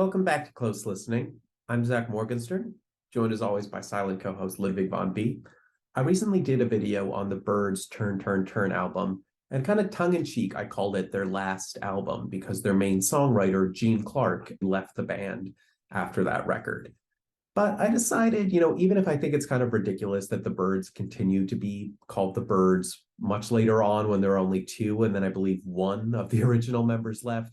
Welcome back to Close Listening. I'm Zach Morgenstern, joined as always by silent co-host Ludwig von B. I recently did a video on the Byrds' Turn, Turn, Turn album, and kind of tongue-in-cheek, I called it their last album because their main songwriter, Gene Clark, left the band after that record. But I decided, even if I think it's kind of ridiculous that the Byrds continue to be called the Byrds much later on when there are only two, and then I believe one of the original members left,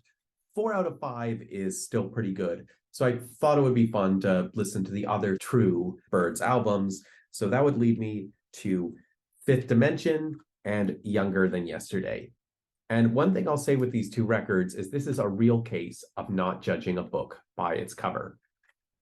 4 out of 5 is still pretty good. So I thought it would be fun to listen to the other true Byrds albums. So that would lead me to Fifth Dimension and Younger Than Yesterday. And one thing I'll say with these two records is this is a real case of not judging a book by its cover.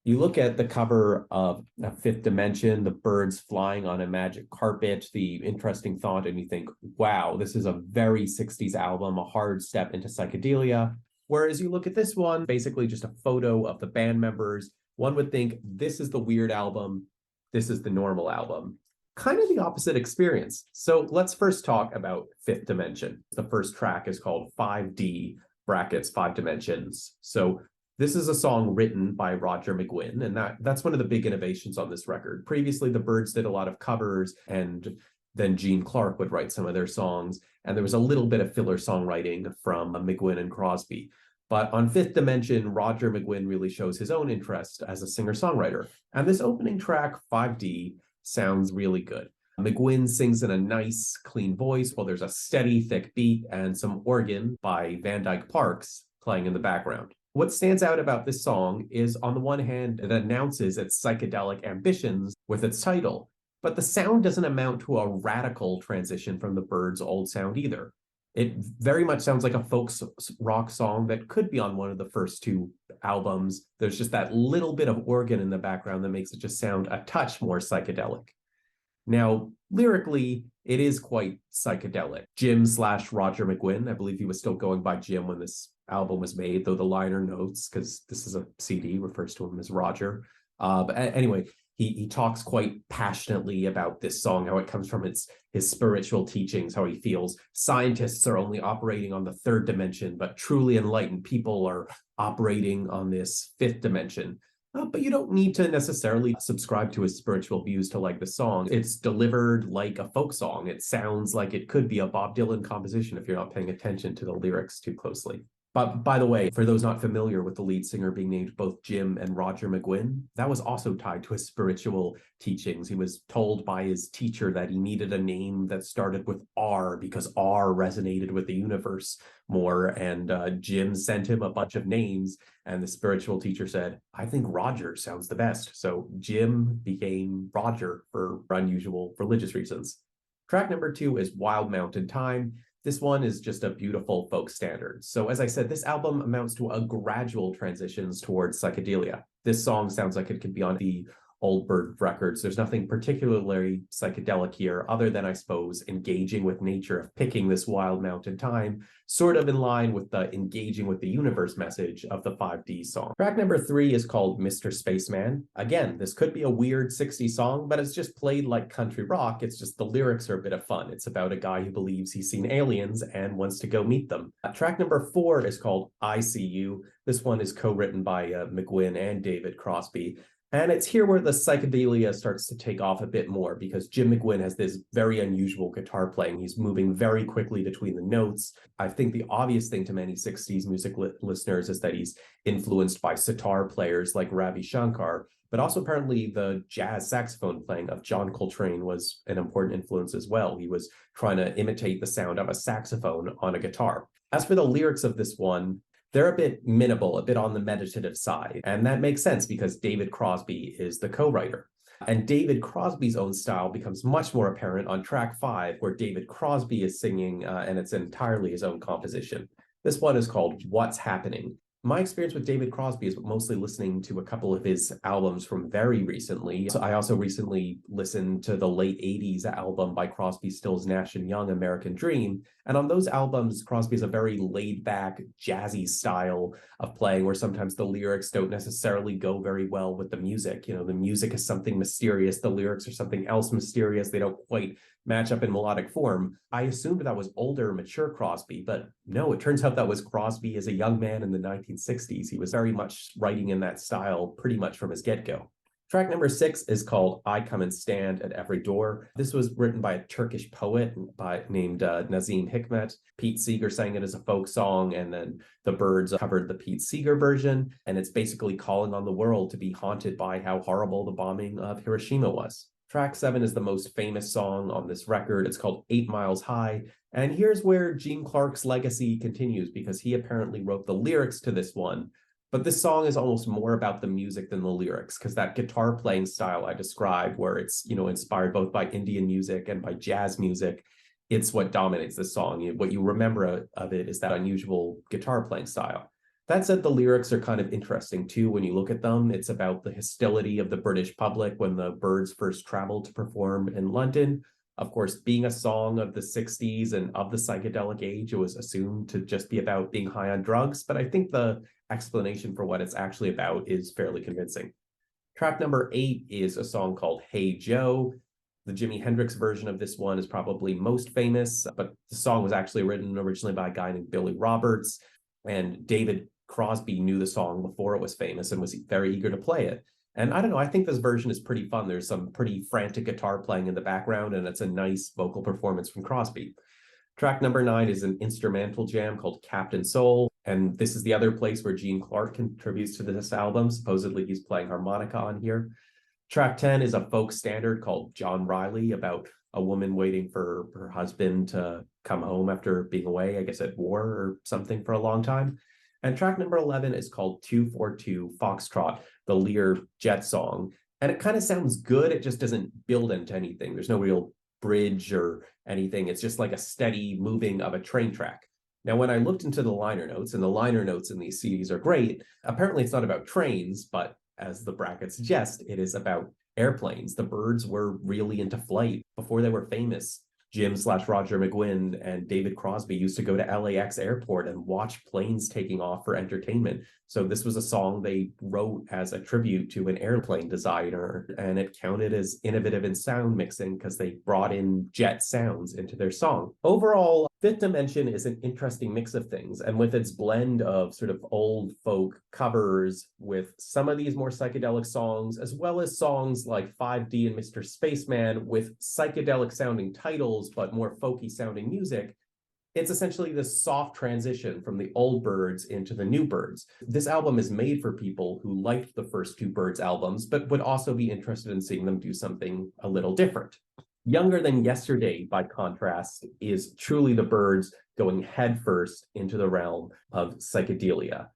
You look at the cover of Fifth Dimension, the birds flying on a magic carpet, the interesting thought, and you think, wow, this is a very 60s album, a hard step into psychedelia. Whereas you look at this one, basically just a photo of the band members, one would think this is the weird album, this is the normal album. Kind of the opposite experience. So let's first talk about Fifth Dimension. The first track is called 5D brackets 5 dimensions. So this is a song written by Roger McGuinn, and that's one of the big innovations on this record. Previously, the Byrds did a lot of covers, and then Gene Clark would write some of their songs, and there was a little bit of filler songwriting from McGuinn and Crosby. But on Fifth Dimension, Roger McGuinn really shows his own interest as a singer-songwriter. And this opening track, 5D, sounds really good. McGuinn sings in a nice, clean voice while there's a steady, thick beat and some organ by Van Dyke Parks playing in the background. What stands out about this song is, on the one hand, it announces its psychedelic ambitions with its title, but the sound doesn't amount to a radical transition from the Byrds' old sound either. It very much sounds like a folk rock song that could be on one of the first two albums. There's just that little bit of organ in the background that makes it just sound a touch more psychedelic. Now, lyrically, it is quite psychedelic. Jim/Roger McGuinn, I believe he was still going by Jim when this album was made, though the liner notes, because this is a CD, refers to him as Roger. But anyway, he talks quite passionately about this song, how it comes from his spiritual teachings, how he feels scientists are only operating on the third dimension, but truly enlightened people are operating on this fifth dimension. But you don't need to necessarily subscribe to his spiritual views to like the song. It's delivered like a folk song. It sounds like it could be a Bob Dylan composition if you're not paying attention to the lyrics too closely. But by the way, for those not familiar with the lead singer being named both Jim and Roger McGuinn, that was also tied to his spiritual teachings. He was told by his teacher that he needed a name that started with R because R resonated with the universe more. And Jim sent him a bunch of names, and the spiritual teacher said, I think Roger sounds the best. So Jim became Roger for unusual religious reasons. Track number 2 is Wild Mountain Time. This one is just a beautiful folk standard. So as I said, this album amounts to a gradual transitions towards psychedelia. This song sounds like it could be on the old Byrd records. There's nothing particularly psychedelic here other than, I suppose, engaging with nature, of picking this wild mountain time, sort of in line with the engaging with the universe message of the 5D song. Track number 3 is called Mr. Spaceman. Again, this could be a weird 60s song, but it's just played like country rock. It's just the lyrics are a bit of fun. It's about a guy who believes he's seen aliens and wants to go meet them. Track number 4 is called I See You. This one is co-written by McGuinn and David Crosby. And it's here where the psychedelia starts to take off a bit more, because Jim McGuinn has this very unusual guitar playing. He's moving very quickly between the notes. I think the obvious thing to many 60s music listeners is that he's influenced by sitar players like Ravi Shankar, but also apparently the jazz saxophone playing of John Coltrane was an important influence as well. He was trying to imitate the sound of a saxophone on a guitar. As for the lyrics of this one, they're a bit minimal, a bit on the meditative side. And that makes sense because David Crosby is the co-writer. And David Crosby's own style becomes much more apparent on track 5, where David Crosby is singing, and it's entirely his own composition. This one is called What's Happening. My experience with David Crosby is mostly listening to a couple of his albums from very recently. So I also recently listened to the late 80s album by Crosby, Stills, Nash & Young, American Dream. And on those albums, Crosby has a very laid-back, jazzy style of playing where sometimes the lyrics don't necessarily go very well with the music. The music is something mysterious. The lyrics are something else mysterious. They don't quite match up in melodic form. I assumed that was older, mature Crosby, but no, it turns out that was Crosby as a young man in the 1960s. He was very much writing in that style pretty much from his get-go. Track number 6 is called I Come and Stand at Every Door. This was written by a Turkish poet named Nazim Hikmet. Pete Seeger sang it as a folk song, and then the Byrds covered the Pete Seeger version. And it's basically calling on the world to be haunted by how horrible the bombing of Hiroshima was. Track 7 is the most famous song on this record. It's called 8 Miles High. And here's where Gene Clark's legacy continues, because he apparently wrote the lyrics to this one. But this song is almost more about the music than the lyrics, because that guitar playing style I described, where it's, inspired both by Indian music and by jazz music, it's what dominates the song. What you remember of it is that unusual guitar playing style. That said, the lyrics are kind of interesting too when you look at them. It's about the hostility of the British public when the Byrds first traveled to perform in London. Of course, being a song of the 60s and of the psychedelic age, it was assumed to just be about being high on drugs. But I think the explanation for what it's actually about is fairly convincing. Track number 8 is a song called Hey Joe. The Jimi Hendrix version of this one is probably most famous, but the song was actually written originally by a guy named Billy Roberts, and David Crosby knew the song before it was famous and was very eager to play it. And I don't know, I think this version is pretty fun. There's some pretty frantic guitar playing in the background, and it's a nice vocal performance from Crosby. Track number 9 is an instrumental jam called Captain Soul. And this is the other place where Gene Clark contributes to this album. Supposedly he's playing harmonica on here. Track 10 is a folk standard called John Riley, about a woman waiting for her husband to come home after being away, I guess at war or something, for a long time. And track number 11 is called 242 Foxtrot, the Lear Jet song. And it kind of sounds good. It just doesn't build into anything. There's no real bridge or anything. It's just like a steady moving of a train track. Now, when I looked into the liner notes, and the liner notes in these CDs are great, apparently it's not about trains, but as the brackets suggest, it is about airplanes. The Byrds were really into flight before they were famous. Jim/Roger McGuinn and David Crosby used to go to LAX airport and watch planes taking off for entertainment. So this was a song they wrote as a tribute to an airplane designer, and it counted as innovative in sound mixing because they brought in jet sounds into their song. Overall, Fifth Dimension is an interesting mix of things, and with its blend of sort of old folk covers with some of these more psychedelic songs, as well as songs like 5D and Mr. Spaceman with psychedelic sounding titles but more folky sounding music, it's essentially this soft transition from the old Byrds into the new Byrds. This album is made for people who liked the first two Byrds albums, but would also be interested in seeing them do something a little different. Younger Than Yesterday, by contrast, is truly the Byrds going headfirst into the realm of psychedelia.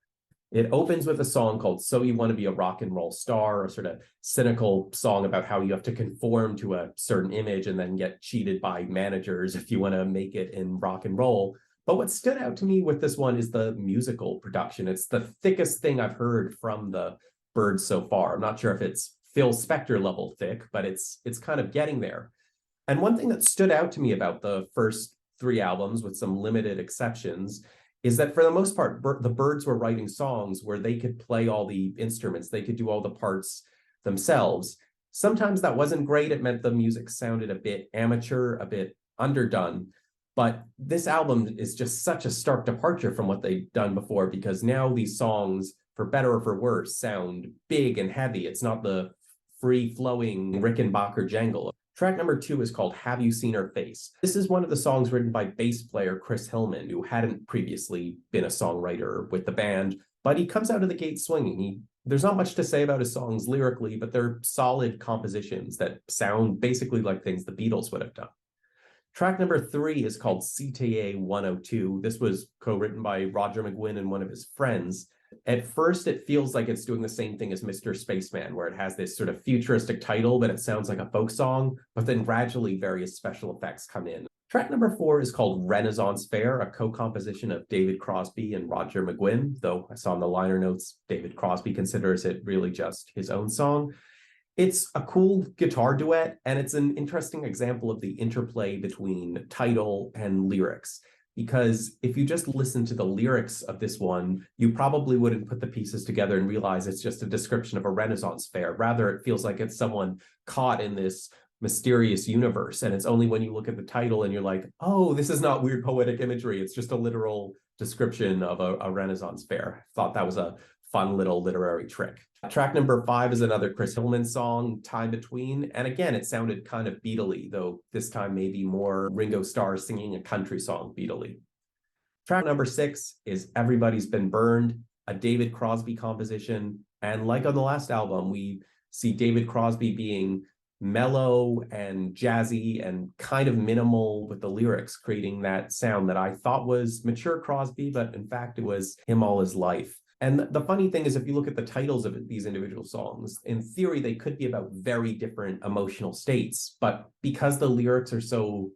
It opens with a song called So You Want to Be a Rock and Roll Star, a sort of cynical song about how you have to conform to a certain image and then get cheated by managers if you want to make it in rock and roll. But what stood out to me with this one is the musical production. It's the thickest thing I've heard from the Byrds so far. I'm not sure if it's Phil Spector level thick, but it's kind of getting there. And one thing that stood out to me about the first three albums, with some limited exceptions, is that for the most part, the Byrds were writing songs where they could play all the instruments, they could do all the parts themselves. Sometimes that wasn't great. It meant the music sounded a bit amateur, a bit underdone. But this album is just such a stark departure from what they've done before, because now these songs, for better or for worse, sound big and heavy. It's not the free-flowing Rickenbacker jangle. Track number 2 is called Have You Seen Her Face? This is one of the songs written by bass player Chris Hillman, who hadn't previously been a songwriter with the band, but he comes out of the gate swinging. There's not much to say about his songs lyrically, but they're solid compositions that sound basically like things the Beatles would have done. Track number 3 is called CTA 102. This was co-written by Roger McGuinn and one of his friends. At first, it feels like it's doing the same thing as Mr. Spaceman, where it has this sort of futuristic title, but it sounds like a folk song, but then gradually various special effects come in. Track number 4 is called Renaissance Fair, a co-composition of David Crosby and Roger McGuinn, though I saw in the liner notes, David Crosby considers it really just his own song. It's a cool guitar duet, and it's an interesting example of the interplay between title and lyrics. Because if you just listen to the lyrics of this one, you probably wouldn't put the pieces together and realize it's just a description of a Renaissance fair. Rather, it feels like it's someone caught in this mysterious universe. And it's only when you look at the title and you're like, oh, this is not weird poetic imagery. It's just a literal description of a Renaissance fair. I thought that was a fun little literary trick. Track number 5 is another Chris Hillman song, Time Between. And again, it sounded kind of Beatley, though this time maybe more Ringo Starr singing a country song Beatley. Track number 6 is Everybody's Been Burned, a David Crosby composition. And like on the last album, we see David Crosby being mellow and jazzy and kind of minimal with the lyrics, creating that sound that I thought was mature Crosby, but in fact, it was him all his life. And the funny thing is, if you look at the titles of these individual songs, in theory, they could be about very different emotional states. But because the lyrics are so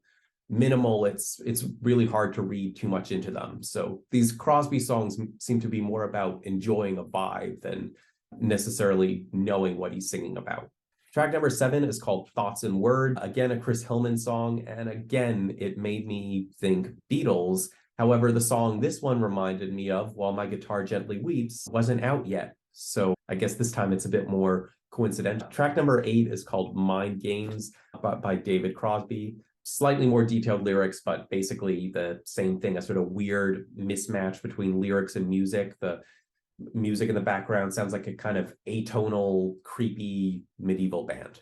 minimal, it's really hard to read too much into them. So these Crosby songs seem to be more about enjoying a vibe than necessarily knowing what he's singing about. Track number 7 is called Thoughts and Words. Again, a Chris Hillman song. And again, it made me think Beatles. However, the song this one reminded me of, While My Guitar Gently Weeps, wasn't out yet. So I guess this time it's a bit more coincidental. Track number 8 is called Mind Games by David Crosby. Slightly more detailed lyrics, but basically the same thing, a sort of weird mismatch between lyrics and music. The music in the background sounds like a kind of atonal, creepy medieval band.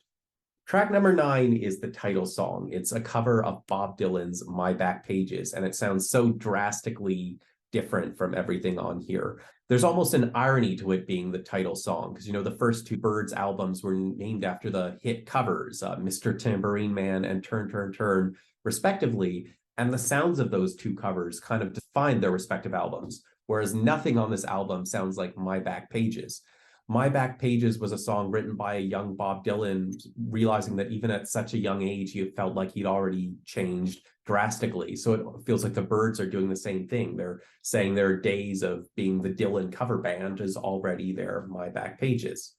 Track number 9 is the title song. It's a cover of Bob Dylan's My Back Pages, and it sounds so drastically different from everything on here. There's almost an irony to it being the title song, because, you know, the first 2 Byrds albums were named after the hit covers, Mr. Tambourine Man and Turn, Turn, Turn, respectively, and the sounds of those 2 covers kind of defined their respective albums, whereas nothing on this album sounds like My Back Pages. My Back Pages was a song written by a young Bob Dylan, realizing that even at such a young age, he felt like he'd already changed drastically. So it feels like the Byrds are doing the same thing. They're saying their days of being the Dylan cover band is already their My Back Pages.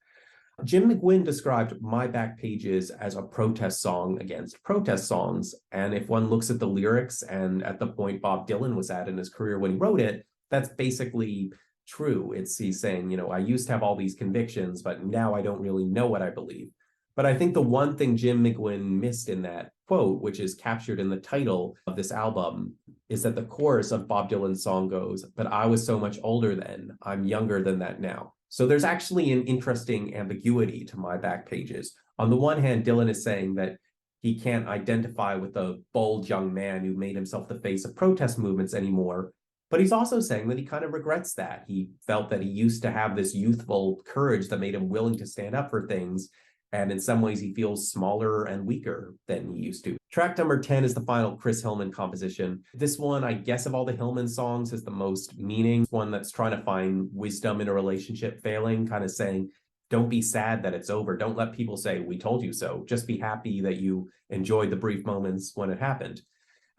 Jim McGuinn described My Back Pages as a protest song against protest songs. And if one looks at the lyrics and at the point Bob Dylan was at in his career when he wrote it, that's basically true. He's saying, you know, I used to have all these convictions, but now I don't really know what I believe. But I think the one thing Jim McGuinn missed in that quote, which is captured in the title of this album, is that the chorus of Bob Dylan's song goes, "But I was so much older then, I'm younger than that now." So there's actually an interesting ambiguity to My Back Pages. On the one hand, Dylan is saying that he can't identify with the bold young man who made himself the face of protest movements anymore. But he's also saying that he kind of regrets that. He felt that he used to have this youthful courage that made him willing to stand up for things. And in some ways, he feels smaller and weaker than he used to. Track number 10 is the final Chris Hillman composition. This one, I guess, of all the Hillman songs, is the most meaning. One that's trying to find wisdom in a relationship failing, kind of saying, don't be sad that it's over. Don't let people say, we told you so. Just be happy that you enjoyed the brief moments when it happened.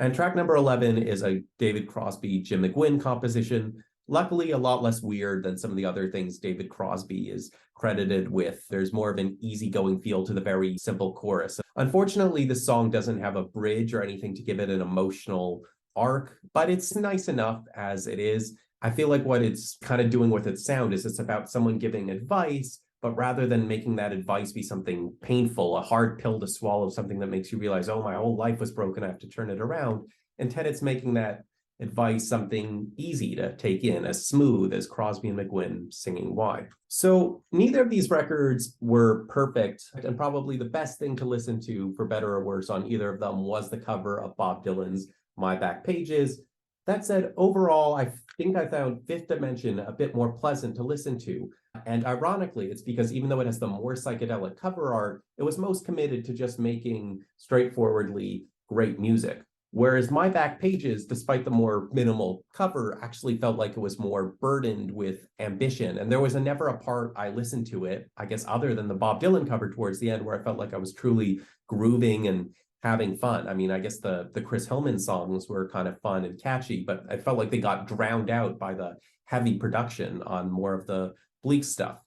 And track number 11 is a David Crosby, Jim McGuinn composition. Luckily, a lot less weird than some of the other things David Crosby is credited with. There's more of an easygoing feel to the very simple chorus. Unfortunately, the song doesn't have a bridge or anything to give it an emotional arc, but it's nice enough as it is. I feel like what it's kind of doing with its sound is it's about someone giving advice, but rather than making that advice be something painful, a hard pill to swallow, something that makes you realize, oh, my whole life was broken, I have to turn it around. Instead, it's making that advice something easy to take in, as smooth as Crosby and McGuinn singing Why. So neither of these records were perfect, and probably the best thing to listen to, for better or worse, on either of them was the cover of Bob Dylan's My Back Pages. That said, overall, I think I found Fifth Dimension a bit more pleasant to listen to. And ironically, it's because even though it has the more psychedelic cover art, it was most committed to just making straightforwardly great music. Whereas My Back Pages, despite the more minimal cover, actually felt like it was more burdened with ambition. And there was never a part I listened to it, I guess, other than the Bob Dylan cover towards the end, where I felt like I was truly grooving and having fun. I mean, I guess the Chris Hillman songs were kind of fun and catchy, but I felt like they got drowned out by the heavy production on more of the bleak stuff.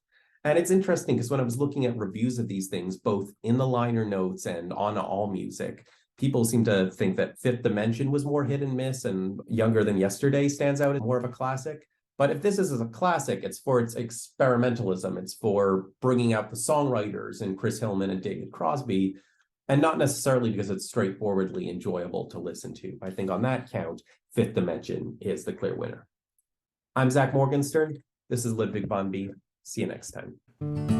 And it's interesting because when I was looking at reviews of these things, both in the liner notes and on AllMusic, people seem to think that Fifth Dimension was more hit and miss, and Younger Than Yesterday stands out as more of a classic. But if this is a classic, it's for its experimentalism. It's for bringing out the songwriters in Chris Hillman and David Crosby. and not necessarily because it's straightforwardly enjoyable to listen to. I think on that count, Fifth Dimension is the clear winner. I'm Zach Morgenstern. This is Ludwig von B. See you next time.